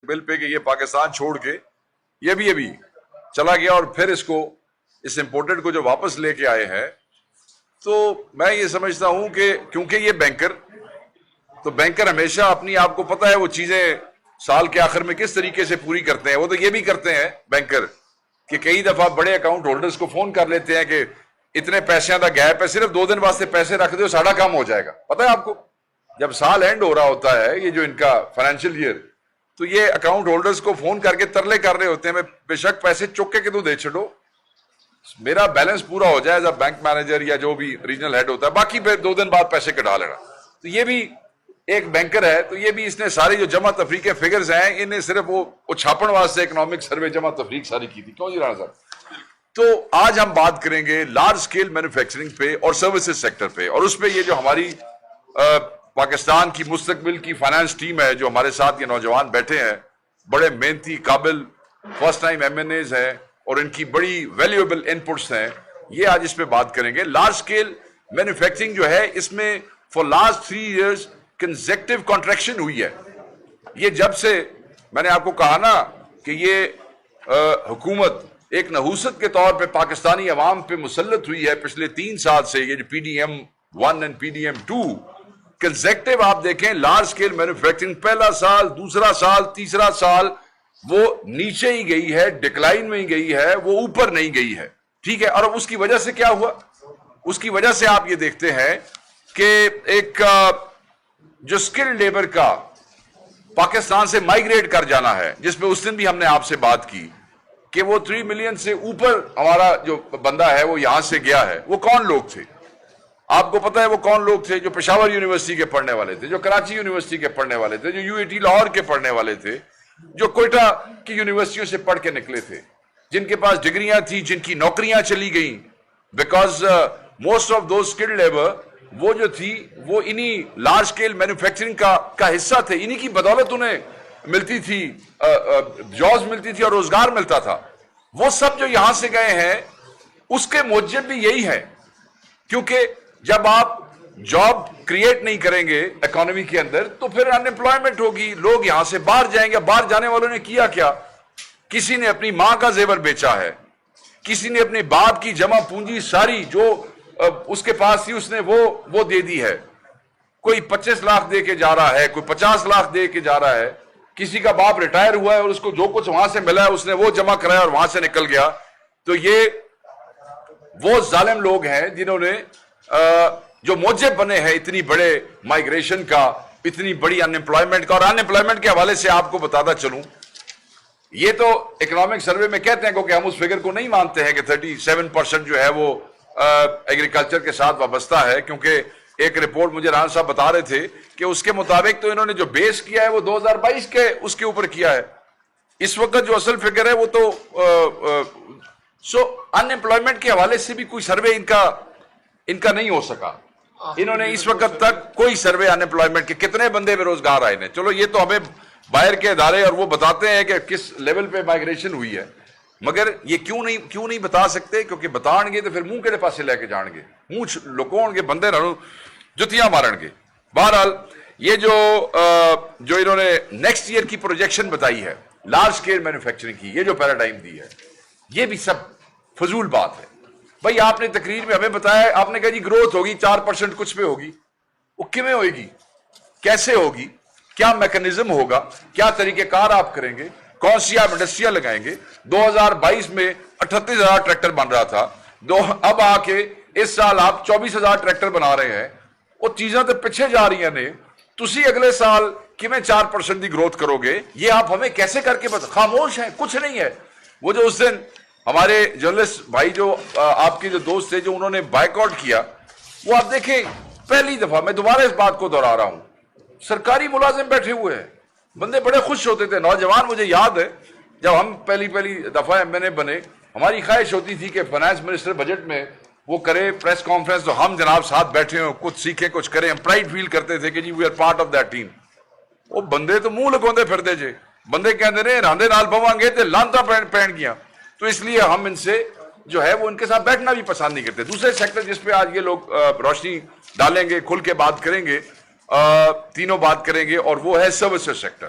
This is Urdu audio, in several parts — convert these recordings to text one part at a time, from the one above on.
بل پہ کہ یہ پاکستان چھوڑ کے یہ بھی چلا گیا اور پھر اس امپورٹڈ کو جو واپس لے کے آئے ہیں. تو میں یہ سمجھتا ہوں کہ کیونکہ یہ بینکر ہمیشہ اپنی آپ کو پتہ ہے وہ چیزیں سال کے آخر میں کس طریقے سے پوری کرتے ہیں. وہ تو یہ بھی کرتے ہیں بینکر کہ کئی دفعہ بڑے اکاؤنٹ ہولڈرز کو فون کر لیتے ہیں کہ اتنے پیسوں کا گیپ ہے, صرف 2 دن واسطے پیسے رکھ دو, ساڑھا کام ہو جائے گا. پتہ ہے آپ کو جب سال اینڈ ہو رہا ہوتا ہے یہ جو ان کا فائنینشیل ایئر, تو یہ اکاؤنٹ ہولڈرز کو فون کر کے ترلے کر رہے ہوتے ہیں, میں بے شک پیسے چک کے تو دے چھڑو, میرا بیلنس پورا ہو جائے. ایز بینک مینیجر یا جو بھی ریجنل ہیڈ ہوتا ہے, باقی پھر 2 دن بعد پیسے کٹا لینا. تو یہ بھی ایک بینکر ہے, تو یہ بھی اس نے ساری جو جمع تفریق کے فگرز ہیں انہیں صرف وہ چھاپن واسطے اکنامک سروے جمع تفریق ساری کی تھی. کیوں جی رانا صاحب؟ تو آج ہم بات کریں گے لارج سکیل مینوفیکچرنگ پہ اور سروسز سیکٹر پہ, اور اس پہ یہ جو ہماری پاکستان کی مستقبل کی فائنانس ٹیم ہے, جو ہمارے ساتھ یہ نوجوان بیٹھے ہیں, بڑے محنتی قابل فرسٹ ٹائم MNAs ہیں اور ان کی بڑی ویلیوبل انپٹس ہیں, یہ آج اس پہ بات کریں گے. لارج سکیل مینوفیکچرنگ جو ہے اس میں for last 3 years consecutive contraction ہوئی ہے. یہ جب سے میں نے آپ کو کہا نا کہ یہ حکومت ایک نحوست کے طور پہ پاکستانی عوام پہ مسلط ہوئی ہے پچھلے 3 سال سے, یہ جو PDM1 اور PDM2 کنزیکٹیو آپ دیکھیں لارج سکیل مینوفیکچرنگ پہلا سال, دوسرا سال, تیسرا سال وہ نیچے ہی گئی ہے, ڈکلائن میں ہی گئی ہے, وہ اوپر نہیں گئی ہے. ٹھیک ہے, اور اس کی وجہ سے کیا ہوا؟ اس کی وجہ سے آپ یہ دیکھتے ہیں کہ ایک جو سکل لیبر کا پاکستان سے مائیگریٹ کر جانا ہے, جس پہ اس دن بھی ہم نے آپ سے بات کی کہ وہ 3 ملین سے اوپر ہمارا جو بندہ ہے وہ یہاں سے گیا ہے. وہ کون لوگ تھے آپ کو پتہ ہے؟ وہ کون لوگ تھے؟ جو پشاور یونیورسٹی کے پڑھنے والے تھے, جو کراچی یونیورسٹی کے پڑھنے والے تھے, جو UAT لاہور کے پڑھنے والے تھے, جو کوئٹہ کی یونیورسٹیوں سے پڑھ کے نکلے تھے, جن کے پاس ڈگریاں تھیں, جن کی نوکریاں چلی گئیں. Because most of those skilled labour وہ جو تھی وہ انہی لارج اسکیل مینوفیکچرنگ کا حصہ تھے, انہی کی بدولت انہیں ملتی تھی, جابز ملتی تھی اور روزگار ملتا تھا. وہ سب جو یہاں سے گئے ہیں اس کے موجب بھی یہی ہے, کیونکہ جب آپ جاب کریٹ نہیں کریں گے اکانومی کے اندر تو پھر ان امپلائمنٹ ہوگی, لوگ یہاں سے باہر جائیں گے. باہر جانے والوں نے کیا کیا؟ کسی نے اپنی ماں کا زیور بیچا ہے, کسی نے اپنے باپ کی جمع پونجی ساری جو اس کے پاس تھی اس نے وہ دے دی ہے. کوئی 25 لاکھ دے کے جا رہا ہے, کوئی 50 لاکھ دے کے جا رہا ہے. کسی کا باپ ریٹائر ہوا ہے اور اس کو جو کچھ وہاں سے ملا ہے اس نے وہ جمع کرایا اور وہاں سے نکل گیا. تو یہ وہ ظالم لوگ ہیں جنہوں نے جو موجب بنے ہیں اتنی بڑے مائیگریشن کا, اتنی بڑی ان امپلائمنٹ کا. اور ان امپلائمنٹ کے حوالے سے آپ کو بتاتا چلوں, یہ تو اکنامک سروے میں کہتے ہیں کیونکہ ہم اس فگر کو نہیں مانتے ہیں کہ 37% جو ہے وہ ایگریکلچر کے ساتھ وابستہ ہے, کیونکہ ایک رپورٹ مجھے ران صاحب بتا رہے تھے کہ اس کے مطابق تو انہوں نے جو بیس کیا ہے وہ 2022 کے اس کے اوپر کیا ہے. اس وقت جو اصل فگر ہے وہ تو ان امپلائمنٹ کے حوالے سے بھی کوئی سروے ان کا نہیں ہو سکا. انہوں نے اس وقت تک کوئی سروے ان امپلائمنٹ کے کتنے بندے بے روزگار آئے ہیں. چلو یہ تو ہمیں باہر کے ادارے اور وہ بتاتے ہیں کہ کس لیول پہ مائیگریشن ہوئی ہے, مگر یہ کیوں نہیں بتا سکتے؟ کیونکہ بتان گے تو پھر منہ کے پاسے لے کے جان گے, منہ لکون گے بندے نہ جتیاں مارن گے. بہرحال یہ جو انہوں نے نیکسٹ ایئر کی پروجیکشن بتائی ہے لارج سکیل مینوفیکچرنگ کی, یہ جو پیراڈائم دی ہے, یہ بھی سب فضول بات ہے. بھائی آپ نے تقریر میں ہمیں بتایا, آپ نے کہا جی گروتھ ہوگی 4% کچھ پہ ہوگی. وہ کیویں ہوئے گی, کیسے ہوگی, کیا میکنزم ہوگا, کیا طریقہ کار آپ کریں گے, کون سی آپ انڈسٹریاں لگائیں گے؟ 2022 میں 38,000 ٹریکٹر بن رہا تھا, اب آ کے اس سال آپ 24,000 ٹریکٹر بنا رہے ہیں. وہ چیزیں تو پیچھے جا رہی ہیں. تسی اگلے سال کیویں 4% کی گروتھ کرو گے, یہ آپ ہمیں کیسے کر کے خاموش ہیں, کچھ نہیں ہے. وہ جو اس دن ہمارے جرنلسٹ بھائی جو آپ کے جو دوست تھے جو انہوں نے بائیک آؤٹ کیا, وہ آپ دیکھیں پہلی دفعہ, میں دوبارہ اس بات کو دہرا رہا ہوں, سرکاری ملازم بیٹھے ہوئے ہیں, بندے بڑے خوش ہوتے تھے. نوجوان, مجھے یاد ہے جب ہم پہلی دفعہ MNA بنے, ہماری خواہش ہوتی تھی کہ فائنانس منسٹر بجٹ میں وہ کرے پریس کانفرنس تو ہم جناب ساتھ بیٹھے ہوں, کچھ سیکھیں, کچھ کریں. ہم پرائڈ فیل کرتے تھے کہ جی we are part of that team. وہ بندے تو منہ لگوندے پھردے جے, بندے کہندے نے راندے نال بواں گے تے لانتا پہن گیا. تو اس لیے ہم ان سے جو ہے وہ ان کے ساتھ بیٹھنا بھی پسند نہیں کرتے. دوسرے سیکٹر جس پہ آج یہ لوگ روشنی ڈالیں گے, کھل کے بات کریں گے, تینوں بات کریں گے, اور وہ ہے سروسز سیکٹر.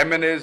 MNAs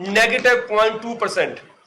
-0.2%।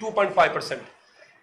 2.5%।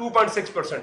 2.6%।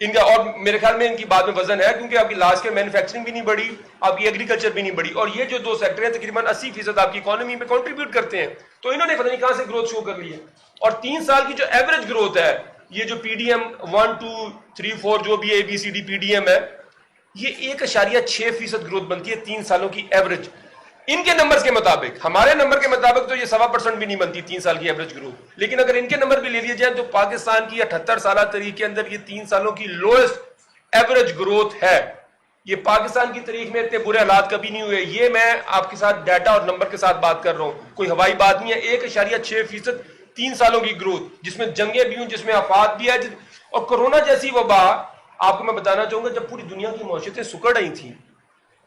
ان کا, اور میرے خیال میں ان کی بات میں وزن ہے کیونکہ آپ کی لارج اسکیل مینوفیکچرنگ بھی نہیں بڑھی, آپ کی ایگریکلچر بھی نہیں بڑھی, اور یہ جو دو سیکٹر ہیں تقریباً 80% آپ کی اکانومی میں کنٹریبیوٹ کرتے ہیں. تو انہوں نے پتہ نہیں کہاں سے گروتھ شو کر لی ہے. اور 3 سال کی جو ایوریج گروتھ ہے, یہ جو پی ڈی ایم 1 2 3 4 جو بھی A B C D P D M ہے, یہ 1.6% گروتھ بنتی ہے 3 سالوں کی ایوریج. ان کے نمبرز کے مطابق, ہمارے نمبر کے مطابق تو یہ 1.25% بھی نہیں بنتی 3 سال کی ایوریج گروتھ, لیکن اگر ان کے نمبر بھی لے لیے جائیں تو پاکستان کی 78 سالہ تاریخ کے اندر یہ 3 سالوں کی لوئسٹ ایوریج گروتھ ہے. یہ پاکستان کی تاریخ میں اتنے برے حالات کبھی نہیں ہوئے. یہ میں آپ کے ساتھ ڈیٹا اور نمبر کے ساتھ بات کر رہا ہوں, کوئی ہوائی بات نہیں ہے. 1.6% 3 سالوں کی گروتھ, جس میں جنگیں بھی ہوں, جس میں آفات بھی ہے. اور کرونا جیسی وبا, آپ کو میں بتانا چاہوں گا, جب پوری دنیا کی معیشتیں سکڑ رہی تھیں,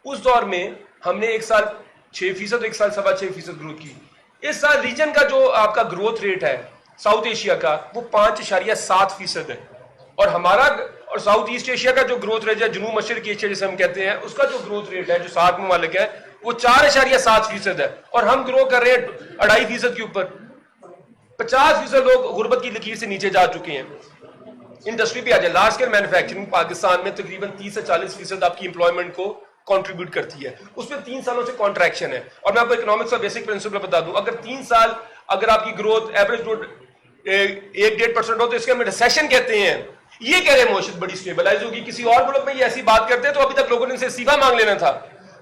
اس دور میں ہم نے ایک سال 6%, ایک سال 6.5% گروتھ کی. اس سال ریجن کا جو آپ کا گروتھ ریٹ ہے ساؤتھ ایشیا کا, وہ 5.7% ہے. اور ہمارا, اور ساؤتھ ایسٹ ایشیا کا جو گروتھ ریٹ ہے, جنوب مشرق ایشیا جسے ہم کہتے ہیں, اس کا جو گروتھ ریٹ ہے جو 7 ممالک ہے, وہ 4.7% ہے. اور ہم گرو کر رہے ہیں 2.5% کے اوپر. 50% لوگ غربت کی لکیر سے نیچے جا چکے ہیں. انڈسٹری پہ آ جائے, لارج اسکیل مینوفیکچرنگ پاکستان میں تقریباً 30 سے 40% آپ کی امپلائمنٹ کو کنٹریبیوٹ کرتی ہے. اس میں 3 سالوں سے کانٹریکشن ہے. اور میں آپ کو اکنامکس کا بیسک پرنسپل بتا دوں, اگر 3 سال اگر آپ کی گروتھ ایوریج گروتھ 1-1.5% ہو تو اس کے ہم ریسیشن کہتے ہیں. یہ کہہ رہے ہیں معیشت بڑی اسٹیبلائز ہوگی. کسی اور ملک میں یہ ایسی بات کرتے ہیں تو ابھی تک لوگوں نے ان سے استعفا مانگ لینا تھا.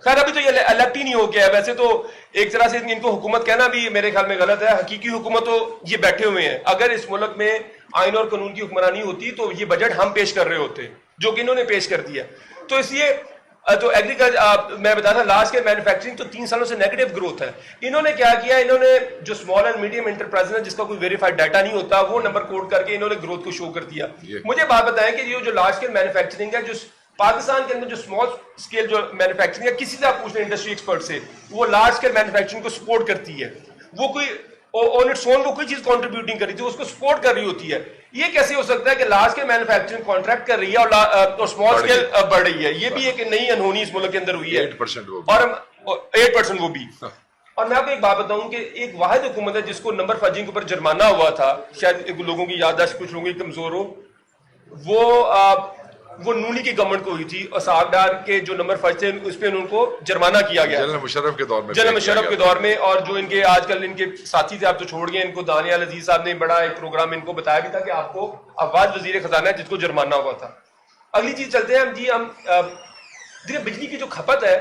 خیر ابھی تو یہ الیکٹ ہی نہیں ہو گیا ہے. ویسے تو ایک طرح سے ان کو حکومت کہنا بھی میرے خیال میں غلط ہے. حقیقی حکومت تو یہ بیٹھے ہوئے ہیں. اگر اس ملک میں آئین اور قانون کی حکمرانی ہوتی تو یہ بجٹ ہم پیش کر رہے ہوتے, جو کہ انہوں نے پیش کر دیا. تو اس لیے تو ایگریکلچر میں بتا تھا, لارج اسکیل مینوفیکچرنگ تو 3 سالوں سے نیگیٹو گروتھ ہے. انہوں نے کیا کیا, انہوں نے جو اسمال اینڈ میڈیم انٹرپرائز ہے جس کا کوئی ویریفائڈ ڈاٹا نہیں ہوتا, وہ نمبر کوڈ کر کے انہوں نے گروتھ کو شو کر دیا. مجھے بات بتائیں کہ یہ جو لارج اسکیل مینوفیکچرنگ ہے, جو پاکستان کے اندر جو اسمال اسکیل جو مینوفیکچرنگ ہے, کسی سے آپ پوچھ لیں انڈسٹری ایکسپرٹ سے, وہ لارج اسکیل مینوفیکچرنگ کو سپورٹ کرتی ہے. وہ کوئی آن اٹس اون وہ کوئی چیز کنٹریبیوٹ نہیں کر رہی تھی, اس کو سپورٹ کر رہی ہوتی ہے. یہ کیسے ہو سکتا ہے کہ لارج اسکیل مینوفیکچرنگ کانٹریکٹ کر رہی ہے اور اسمال اسکیل بڑھ رہی ہے؟ یہ بھی ایک نئی انہونی اس ملک کے اندر ہوئی ہے. 8% وہ بھی. اور میں آپ کو ایک بات بتاؤں کہ ایک واحد حکومت ہے جس کو نمبر فجنگ کے اوپر جرمانہ ہوا تھا, شاید لوگوں کی یادداشت کچھ لوگوں کی کمزور ہو, وہ نونی کی گورنمنٹ کو ہوئی تھی. اور اسحاق ڈار کے جو نمبر فج تھے اس پہ ان کو جرمانہ کیا گیا جنرل مشرف کے دور میں, اور جو ان کے آج کل ان کے ساتھی تھے, آپ تو چھوڑ گئے, ان کو دانیال عزیز صاحب نے بڑا ایک پروگرام ان کو بتایا بھی تھا کہ آپ کو افواج وزیر خزانہ ہے جس کو جرمانہ ہوا تھا. اگلی چیز چلتے ہیں ہم دیکھیں بجلی کی جو کھپت ہے,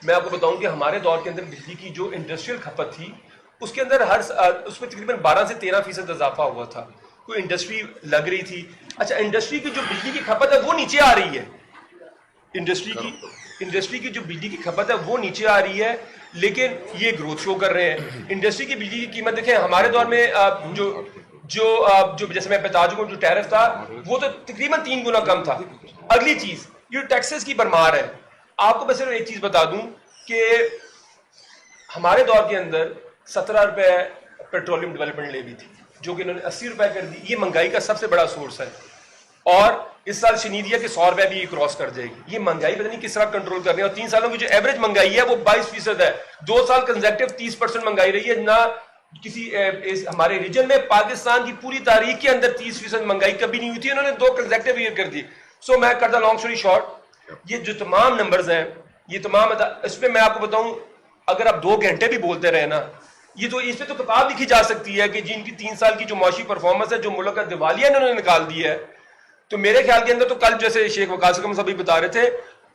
میں آپ کو بتاؤں کہ ہمارے دور کے اندر بجلی کی جو انڈسٹریل کھپت تھی اس کے اندر اس میں تقریباً 12 سے 13% اضافہ ہوا تھا. کوئی انڈسٹری لگ رہی تھی. اچھا, انڈسٹری کی جو بجلی کی کھپت ہے وہ نیچے آ رہی ہے. انڈسٹری کی جو بجلی کی کھپت ہے وہ نیچے آ رہی ہے, لیکن یہ گروتھ شو کر رہے ہیں. انڈسٹری کی بجلی کی قیمت دیکھیں, ہمارے دور میں جو جیسے میں بتا چکا ہوں جو ٹیرف تھا وہ تو تقریباً 3 گنا کم تھا. اگلی چیز یہ ٹیکسز کی بھرمار ہے. آپ کو میں صرف ایک چیز بتا دوں کہ ہمارے دور کے اندر 17 روپے پیٹرولیم ڈیولپمنٹ لیوی تھی, جو کہ انہوں نے 80 روپے کر دی. یہ مہنگائی کا سب سے بڑا سورس ہے, اور اس سال شنیدیا کہ 100 روپے بھی یہ کراس کر جائے گی. یہ مہنگائی پتہ نہیں کس طرح کنٹرول کر رہے ہیں. اور 3 سالوں کی جو ایوریج مہنگائی ہے وہ 22% ہے. 2 سال کنزیکٹو 30% مہنگائی رہی ہے. نہ کسی ہمارے ریجن میں پاکستان کی پوری تاریخ کے اندر 30% مہنگائی کبھی نہیں ہوئی تھی. انہوں نے 2 کنزیکٹو ایئر کر دی. سو میں کرتا لانگ اسٹوری شارٹ, یہ جو تمام نمبرز ہیں, یہ تمام اس پہ میں آپ کو بتاؤں, اگر آپ 2 گھنٹے بھی بولتے رہے نا, یہ تو اس پہ تو کتاب لکھی جا سکتی ہے کہ جن کی 3 سال کی جو معاشی پرفارمنس ہے, جو ملک کا دیوالیہ انہوں نے نکال دی ہے. تو میرے خیال کے اندر تو کل جیسے شیخ وقاص اکرم صاحب بتا رہے تھے,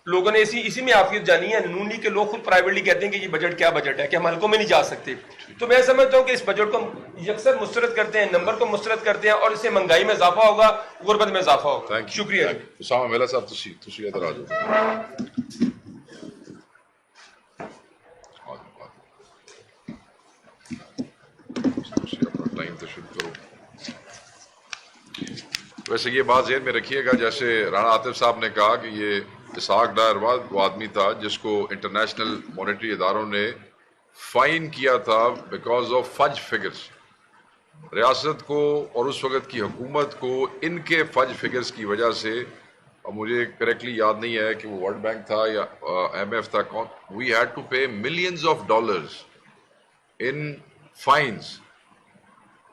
لوگوں نے اسی میں عافیت جانی ہے. نون لیگ کے لوگ خود پرائیویٹلی کہتے ہیں کہ یہ بجٹ کیا بجٹ ہے, کہ ہم حلقوں میں نہیں جا سکتے. تو میں سمجھتا ہوں کہ اس بجٹ کو یکسر مسترد کرتے ہیں, نمبر کو مسترد کرتے ہیں, اور اس سے مہنگائی میں اضافہ ہوگا, غربت میں اضافہ ہوگا. شکریہ. اسامہ میلا صاحب تسی ادھر آ جاؤ. ویسے یہ بات ذہن میں رکھیے گا, جیسے رانا عاطف صاحب نے کہا کہ یہ اسحاق ڈار وہ آدمی تھا جس کو انٹرنیشنل مانیٹری اداروں نے فائن کیا تھا بیکاز آف فج فگرز. ریاست کو اور اس وقت کی حکومت کو ان کے فج فگرز کی وجہ سے, اور مجھے کریکٹلی یاد نہیں ہے کہ وہ ورلڈ بینک تھا یا ایم ایف تھا کون, we had to pay millions of dollars in fines,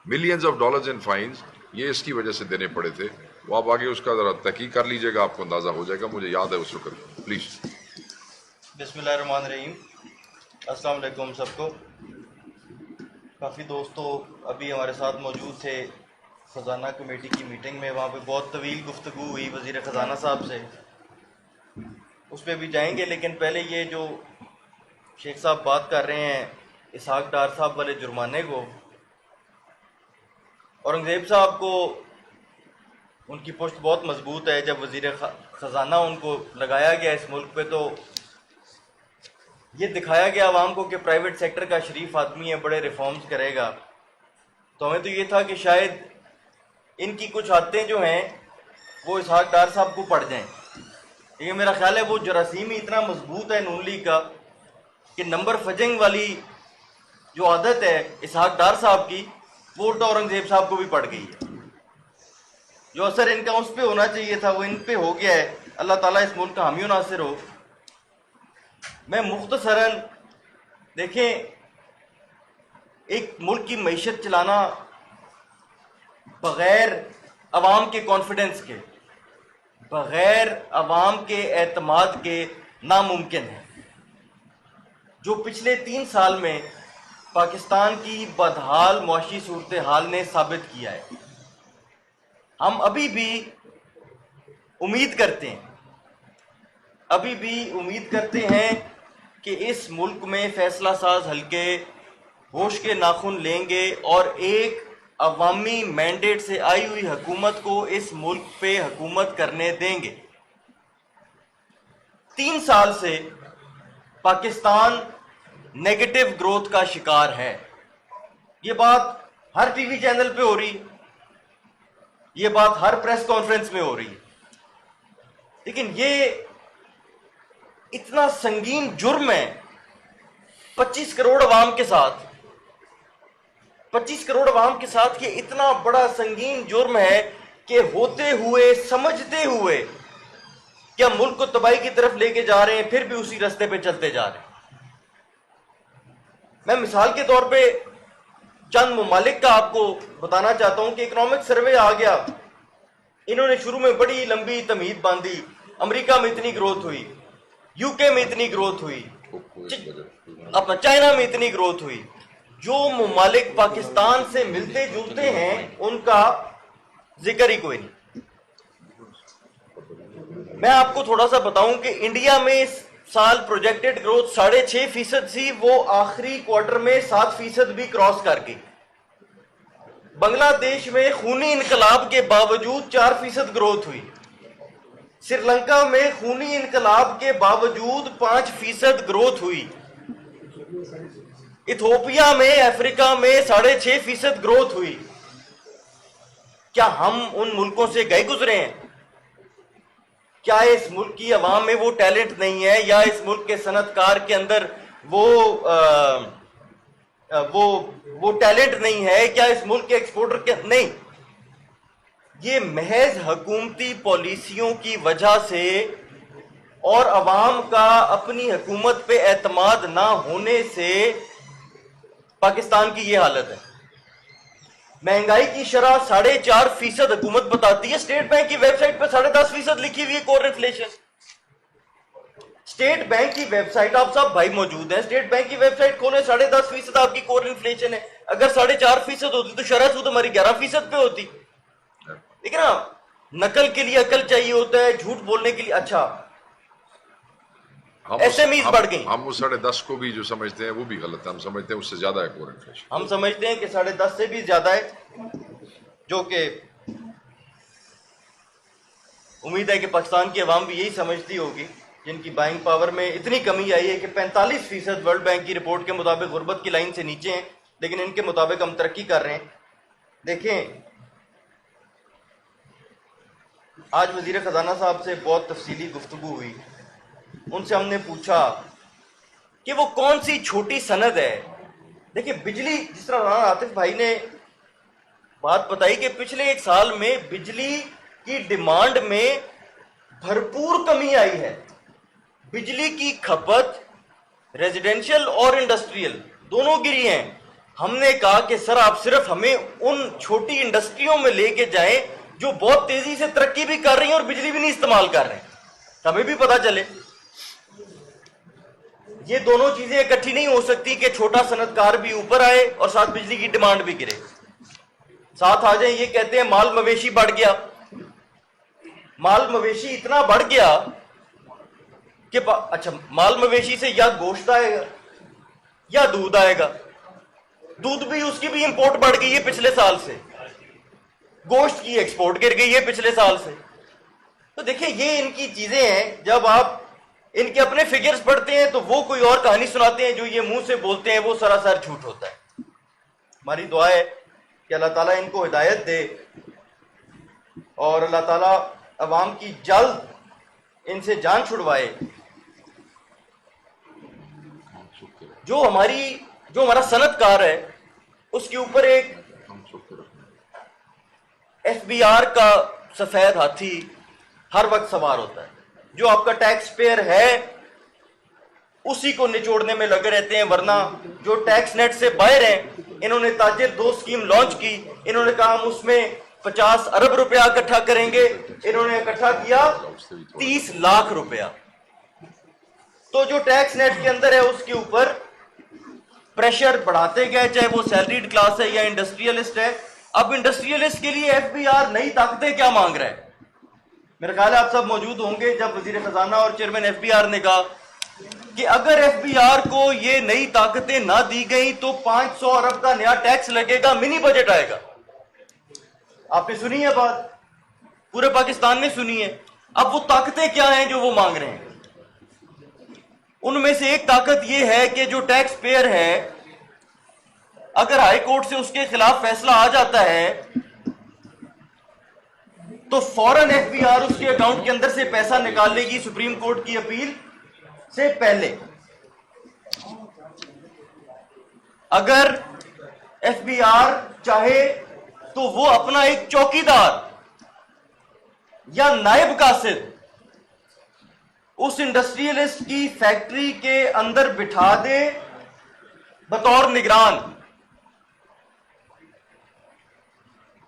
millions of dollars in fines. یہ اس کی وجہ سے دینے پڑے تھے. وہ آپ آگے اس کا ذرا تحقیق کر لیجیے گا, آپ کو اندازہ ہو جائے گا, مجھے یاد ہے اس وقت. پلیز. بسم اللہ الرحمن الرحیم. السلام علیکم سب کو. کافی دوستوں ابھی ہمارے ساتھ موجود تھے خزانہ کمیٹی کی میٹنگ میں, وہاں پہ بہت طویل گفتگو ہوئی وزیر خزانہ صاحب سے, اس پہ بھی جائیں گے. لیکن پہلے یہ جو شیخ صاحب بات کر رہے ہیں اسحاق ڈار صاحب والے جرمانے کو, اورنگزیب صاحب کو ان کی پشت بہت مضبوط ہے. جب وزیر خزانہ ان کو لگایا گیا اس ملک پہ تو یہ دکھایا گیا عوام کو کہ پرائیویٹ سیکٹر کا شریف آدمی ہے, بڑے ریفارمز کرے گا. تو ہمیں تو یہ تھا کہ شاید ان کی کچھ عادتیں جو ہیں وہ اسحاق ڈار صاحب کو پڑ جائیں. لیکن میرا خیال ہے وہ جراثیم ہی اتنا مضبوط ہے نون لیگ کا کہ نمبر فجنگ والی جو عادت ہے اسحاق ڈار صاحب کی وہ الٹا اورنگزیب صاحب کو بھی پڑ گئی ہے. جو اثر ان کا اس پہ ہونا چاہیے تھا وہ ان پہ ہو گیا ہے. اللہ تعالیٰ اس ملک کا حامی و ناصر ہو. میں مختصراً, دیکھیں ایک ملک کی معیشت چلانا بغیر عوام کے کانفیڈنس کے, بغیر عوام کے اعتماد کے ناممکن ہے. جو پچھلے 3 سال میں پاکستان کی بدحال معاشی صورتحال نے ثابت کیا ہے. ہم ابھی بھی امید کرتے ہیں کہ اس ملک میں فیصلہ ساز حلقے ہوش کے ناخن لیں گے اور ایک عوامی مینڈیٹ سے آئی ہوئی حکومت کو اس ملک پہ حکومت کرنے دیں گے. 3 سال سے پاکستان نیگیٹو گروتھ کا شکار ہے. یہ بات ہر ٹی وی چینل پہ ہو رہی, یہ بات ہر پریس کانفرنس میں ہو رہی ہے. لیکن یہ اتنا سنگین جرم ہے 25 کروڑ عوام کے ساتھ, 25 کروڑ عوام کے ساتھ یہ اتنا بڑا سنگین جرم ہے کہ ہوتے ہوئے سمجھتے ہوئے کہ ہم ملک کو تباہی کی طرف لے کے جا رہے ہیں پھر بھی اسی راستے پہ چلتے جا رہے ہیں. میں مثال کے طور پہ چند ممالک کا آپ کو بتانا چاہتا ہوں کہ اکنامک سروے آ گیا, انہوں نے شروع میں بڑی لمبی تمہید باندھی. امریکہ میں اتنی گروتھ ہوئی, یو کے میں اتنی گروتھ ہوئی, اپنا چائنا میں اتنی گروتھ ہوئی. جو ممالک پاکستان سے ملتے جلتے ہیں ان کا ذکر ہی کوئی نہیں. میں آپ کو تھوڑا سا بتاؤں کہ انڈیا میں اس سال پروجیکٹڈ گروتھ 6.5% تھی, وہ آخری کوارٹر میں 7% بھی کراس کر گئی. بنگلہ دیش میں خونی انقلاب کے باوجود 4% گروتھ ہوئی. سری لنکا میں خونی انقلاب کے باوجود 5% گروتھ ہوئی. ایتھوپیا میں افریقہ میں 6.5% گروتھ ہوئی. کیا ہم ان ملکوں سے گئے گزرے ہیں؟ کیا اس ملک کی عوام میں وہ ٹیلنٹ نہیں ہے, یا اس ملک کے صنعت کار کے اندر وہ ٹیلنٹ نہیں ہے, کیا اس ملک کے ایکسپورٹر کے نہیں. یہ محض حکومتی پالیسیوں کی وجہ سے اور عوام کا اپنی حکومت پہ اعتماد نہ ہونے سے پاکستان کی یہ حالت ہے. مہنگائی کی شرح 4.5% حکومت بتاتی ہے. اسٹیٹ بینک کی ویب سائٹ پہ 10.5% لکھی ہوئی ہے کور انفلیشن. اسٹیٹ بینک کی ویب سائٹ, آپ سب بھائی موجود ہیں, اسٹیٹ بینک کی ویب سائٹ کھولیں, 10.5% آپ کی کور انفلیشن ہے. اگر 4.5% ہوتی تو شرح سود ہماری 11% پہ ہوتی. لیکن نا نقل کے لیے عقل چاہیے ہوتا ہے, جھوٹ بولنے کے لیے. اچھا ایس ایم ایز بڑھ گئی. ہم اس 10.5 کو بھی جو سمجھتے ہیں وہ بھی غلط ہے. ہم سمجھتے ہیں اس سے زیادہ ہے کور انفلیشن. ہم سمجھتے ہیں کہ 10.5 سے بھی زیادہ ہے, جو کہ امید ہے کہ پاکستان کی عوام بھی یہی سمجھتی ہوگی, جن کی بائنگ پاور میں اتنی کمی آئی ہے کہ 45% ورلڈ بینک کی رپورٹ کے مطابق غربت کی لائن سے نیچے ہیں, لیکن ان کے مطابق ہم ترقی کر رہے ہیں. دیکھیں آج وزیر خزانہ صاحب سے بہت تفصیلی گفتگو ہوئی. ان سے ہم نے پوچھا کہ وہ کون سی چھوٹی سند ہے. دیکھیں بجلی, جس طرح رانا عاطف بھائی نے بات بتائی کہ پچھلے 1 سال میں بجلی کی ڈیمانڈ میں بھرپور کمی آئی ہے. بجلی کی کھپت ریزیڈینشل اور انڈسٹریل دونوں گری ہیں. ہم نے کہا کہ سر آپ صرف ہمیں ان چھوٹی انڈسٹریوں میں لے کے جائیں جو بہت تیزی سے ترقی بھی کر رہی ہیں اور بجلی بھی نہیں استعمال کر رہے ہیں، ہمیں بھی پتا چلے۔ یہ دونوں چیزیں اکٹھی نہیں ہو سکتی کہ چھوٹا صنعت کار بھی اوپر آئے اور ساتھ بجلی کی ڈیمانڈ بھی گرے۔ ساتھ آ جائیں، یہ کہتے ہیں مال مویشی بڑھ گیا، مال مویشی اتنا بڑھ گیا کہ اچھا مال مویشی سے یا گوشت آئے گا یا دودھ آئے گا، دودھ بھی اس کی بھی امپورٹ بڑھ گئی ہے پچھلے سال سے، گوشت کی ایکسپورٹ گر گئی ہے پچھلے سال سے۔ تو دیکھیں یہ ان کی چیزیں ہیں، جب آپ ان کے اپنے فگرز پڑھتے ہیں تو وہ کوئی اور کہانی سناتے ہیں، جو یہ منہ سے بولتے ہیں وہ سراسر جھوٹ ہوتا ہے۔ ہماری دعا ہے کہ اللہ تعالیٰ ان کو ہدایت دے اور اللہ تعالیٰ عوام کی جلد ان سے جان چھڑوائے۔ جو ہمارا صنعت کار ہے اس کے اوپر ایک ایف بی آر کا سفید ہاتھی ہر وقت سوار ہوتا ہے، جو آپ کا ٹیکس پیئر ہے اسی کو نچوڑنے میں لگے رہتے ہیں، ورنہ جو ٹیکس نیٹ سے باہر ہیں، انہوں نے تاجر 2 اسکیم لانچ کی، انہوں نے کہا ہم اس میں 50 ارب روپیہ اکٹھا کریں گے، انہوں نے اکٹھا کیا 30 لاکھ روپیہ۔ تو جو ٹیکس نیٹ کے اندر ہے اس کے اوپر پریشر بڑھاتے گئے، چاہے وہ سیلریڈ کلاس ہے یا انڈسٹریلسٹ ہے۔ اب انڈسٹریلسٹ کے لیے ایف بی آر نئی طاقتیں کیا مانگ رہا ہے؟ میرا خیال ہے آپ سب موجود ہوں گے جب وزیر خزانہ اور چیئرمین ایف بی آر نے کہا کہ اگر ایف بی آر کو یہ نئی طاقتیں نہ دی گئیں تو 500 ارب کا نیا ٹیکس لگے گا، منی بجٹ آئے گا۔ آپ نے سنی ہے بات، پورے پاکستان نے سنی ہے۔ اب وہ طاقتیں کیا ہیں جو وہ مانگ رہے ہیں؟ ان میں سے ایک طاقت یہ ہے کہ جو ٹیکس پیئر ہے، اگر ہائی کورٹ سے اس کے خلاف فیصلہ آ جاتا ہے تو فوراً ایف بی آر اس کے اکاؤنٹ کے اندر سے پیسہ نکال لے گی سپریم کورٹ کی اپیل سے پہلے۔ اگر ایف بی آر چاہے تو وہ اپنا ایک چوکیدار یا نائب قاصد اس انڈسٹریلسٹ کی فیکٹری کے اندر بٹھا دے بطور نگران۔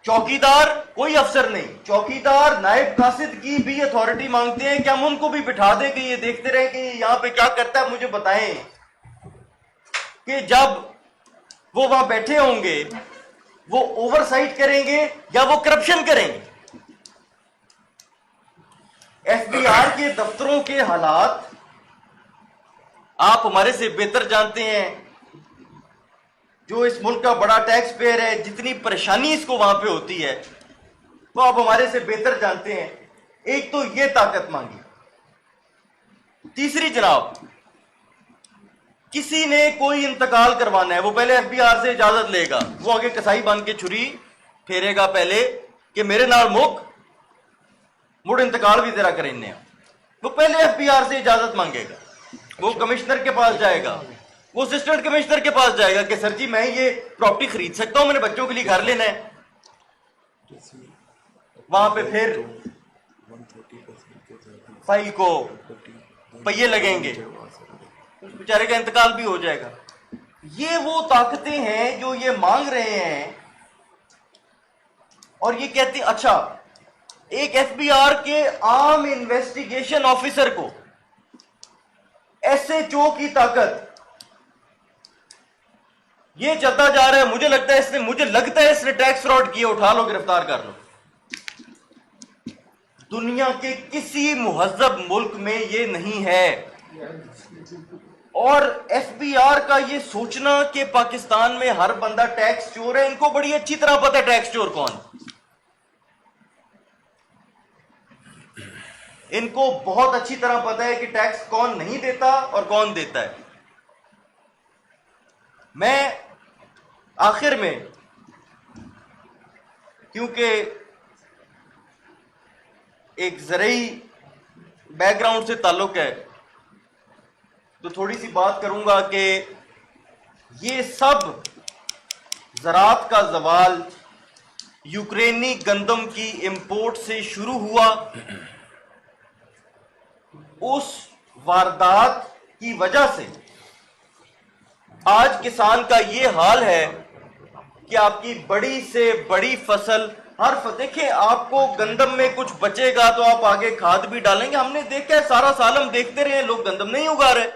چوکیدار کوئی افسر نہیں، چوکیدار نائب قاصد کی بھی اتھارٹی مانگتے ہیں کہ ہم ان کو بھی بٹھا دیں کہ یہ دیکھتے رہیں کہ یہ یہاں پہ کیا کرتا ہے، مجھے بتائیں کہ جب وہ وہاں بیٹھے ہوں گے وہ اوور سائٹ کریں گے یا وہ کرپشن کریں گے۔ ایف بی آر کے دفتروں کے حالات آپ ہمارے سے بہتر جانتے ہیں، جو اس ملک کا بڑا ٹیکس پیئر ہے، جتنی پریشانی اس کو وہاں پہ ہوتی ہے وہ آپ ہمارے سے بہتر جانتے ہیں۔ ایک تو یہ طاقت مانگی۔ تیسری جناب، کسی نے کوئی انتقال کروانا ہے، وہ پہلے ایف بی آر سے اجازت لے گا، وہ آگے کسائی بن کے چھری پھیرے گا پہلے کہ میرے نال مڑ انتقال بھی ذرا کرنے، وہ پہلے ایف بی آر سے اجازت مانگے گا، وہ کمشنر کے پاس جائے گا، وہ اسسٹنٹ کمشنر کے پاس جائے گا کہ سر جی میں یہ پراپرٹی خرید سکتا ہوں، میں نے بچوں کے لیے گھر لینا ہے۔ وہاں پہ پھر فائل کو پہیے لگیں گے، اس بیچارے کا انتقال بھی ہو جائے گا۔ یہ وہ طاقتیں ہیں جو یہ مانگ رہے ہیں، اور یہ کہتے ہیں اچھا ایک ایف بی آر کے عام انویسٹیگیشن آفیسر کو ایس ایچ او کی طاقت، یہ چلتا جا رہا ہے، مجھے لگتا ہے اس نے ٹیکس فراڈ کیا، اٹھا لو گرفتار کر لو۔ دنیا کے کسی مہذب ملک میں یہ نہیں ہے۔ اور ایف بی آر کا یہ سوچنا کہ پاکستان میں ہر بندہ ٹیکس چور ہے، ان کو بڑی اچھی طرح پتہ ہے ٹیکس چور کون، ان کو بہت اچھی طرح پتہ ہے کہ ٹیکس کون نہیں دیتا اور کون دیتا ہے۔ میں آخر میں، کیونکہ ایک زرعی بیک گراؤنڈ سے تعلق ہے تو تھوڑی سی بات کروں گا کہ یہ سب زراعت کا زوال یوکرینی گندم کی امپورٹ سے شروع ہوا۔ اس واردات کی وجہ سے آج کسان کا یہ حال ہے کہ آپ کی بڑی سے بڑی فصل دیکھیں آپ کو گندم میں کچھ بچے گا تو آپ آگے کھاد بھی ڈالیں گے. ہم نے دیکھا ہے سارا سال ہم دیکھتے رہے لوگ گندم نہیں اگا رہے.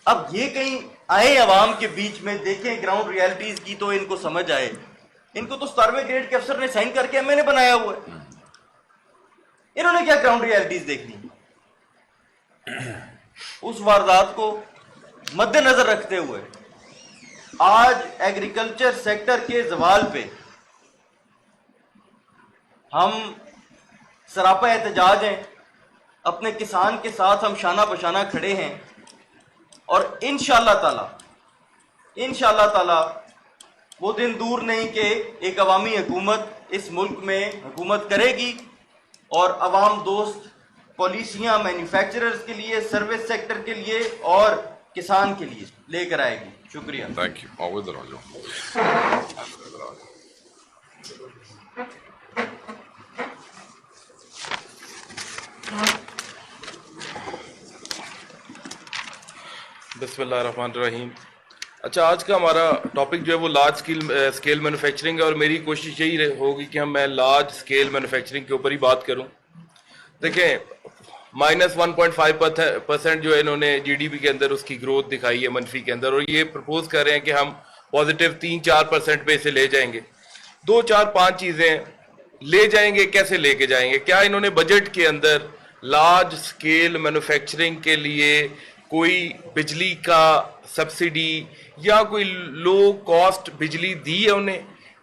اب یہ کہیں آئے عوام کے بیچ میں دیکھیں گراؤنڈ ریالٹیز کی تو ان کو سمجھ آئے. ان کو تو 17ویں گریڈ کے افسر نے سائن کر کے میں نے بنایا ہوا ہے. انہوں نے کیا گراؤنڈ ریالٹیز دیکھنی. اس واردات کو مد نظر رکھتے ہوئے آج ایگریکلچر سیکٹر کے زوال پہ ہم سراپا احتجاج ہیں. اپنے کسان کے ساتھ ہم شانہ بشانہ کھڑے ہیں اور انشاءاللہ تعالی وہ دن دور نہیں کہ ایک عوامی حکومت اس ملک میں حکومت کرے گی اور عوام دوست پالیسیاں مینوفیکچررز کے لیے, سروس سیکٹر کے لیے اور کسان کے لیے لے کر آئے گی. شکریہ. Thank you. ادھر آ جاؤ. بسم اللہ الرحمن الرحیم. اچھا, آج کا ہمارا ٹاپک جو ہے وہ لارج اسکیل مینوفیکچرنگ ہے اور میری کوشش یہی ہوگی کہ میں لارج اسکیل مینوفیکچرنگ کے اوپر ہی بات کروں. دیکھیں, -1.5% جو ہے انہوں نے جی ڈی پی کے اندر اس کی گروتھ دکھائی ہے منفی کے اندر, اور یہ پرپوز کر رہے ہیں کہ ہم پازیٹیو 3-4% پہ اسے لے جائیں گے. 2-4-5 چیزیں لے جائیں گے. کیسے لے کے جائیں گے؟ کیا انہوں نے بجٹ کے اندر لارج اسکیل مینوفیکچرنگ کے لیے کوئی بجلی کا سبسڈی یا کوئی لو کاسٹ بجلی دی ہے انہیں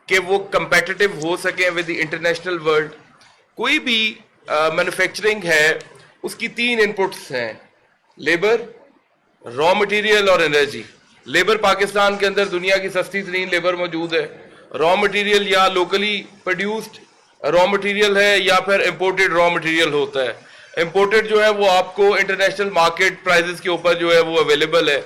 کہ وہ کمپیٹیٹو ہو سکیں ود دی انٹرنیشنل ورلڈ؟ کوئی بھی مینوفیکچرنگ ہے اس کی 3 انپٹس ہیں: لیبر, را مٹیریل اور انرجی. لیبر پاکستان کے اندر دنیا کی سستی ترین لیبر موجود ہے. را مٹیریل یا لوکلی پروڈیوسڈ را مٹیریل ہے یا پھر امپورٹڈ را مٹیریل ہوتا ہے. امپورٹڈ جو ہے وہ آپ کو انٹرنیشنل مارکیٹ پرائزز کے اوپر جو ہے وہ اویلیبل ہے.